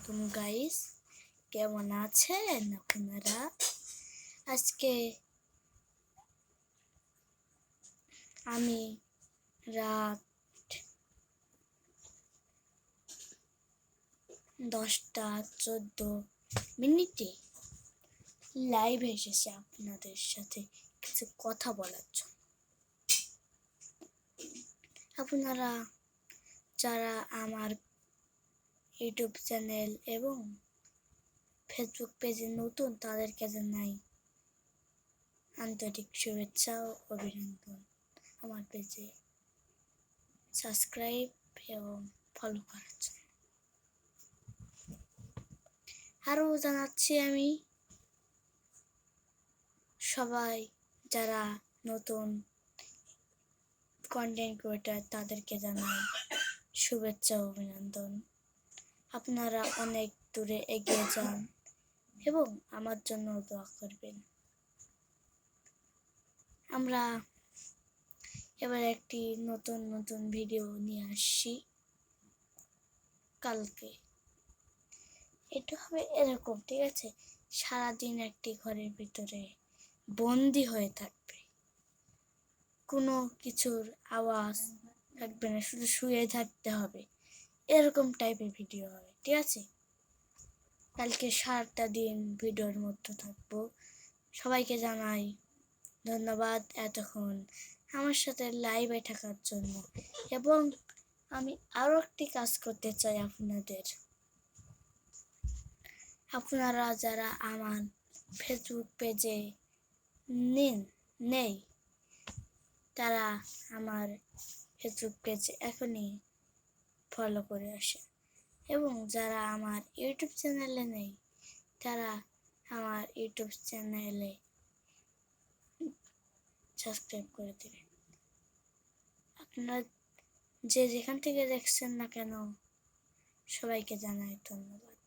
আলাইকুম গাইস, কেমন আছেন আপনারা? আজকে আমি রাত 10:14 লাইভ এসেছি আপনাদের সাথে কিছু কথা বলার জন্য। আপনারা যারা আমার ইউটিউব চ্যানেল এবং ফেসবুক পেজে নতুন, তাদেরকে জানাই আন্তরিক শুভেচ্ছা ও অভিনন্দন। আমার পেজে সাবস্ক্রাইব এবং ফলো করার জন্য আরও জানাচ্ছি আমি সবাই যারা নতুন কন্টেন্ট ক্রিয়েটর, তাদেরকে জানাই শুভেচ্ছা ও অভিনন্দন। আপনারা অনেক দূরে এগিয়ে যান এবং আমার জন্য দোয়া করবেন। আমরা এবার একটি নতুন ভিডিও নিয়ে আসছি কালকে। এটা হবে এরকম, ঠিক আছে? সারাদিন একটি ঘরের ভিতরে বন্দি হয়ে থাকবে, কোনো কিছুর আওয়াজ থাকবে না, শুধু শুয়ে থাকতে হবে, এরকম টাইপের ভিডিও হবে, ঠিক আছে? কালকে সারাটা দিন ভিডিওর মধ্যে থাকবো। সবাইকে জানাই ধন্যবাদ এতক্ষণ আমার সাথে লাইভে থাকার জন্য। এবং আমি আরও একটি কাজ করতে চাই আপনারা যারা আমার ফেসবুক পেজে নেই, তারা আমার ফেসবুক পেজে এখনই ফলো করে আসেন, এবং যারা আমার ইউটিউব চ্যানেলে নেই, তারা আমার ইউটিউব চ্যানেলে সাবস্ক্রাইব করে দেবেন। আপনারা যে যেখান থেকে দেখছেন না কেন, সবাইকে জানাই ধন্যবাদ।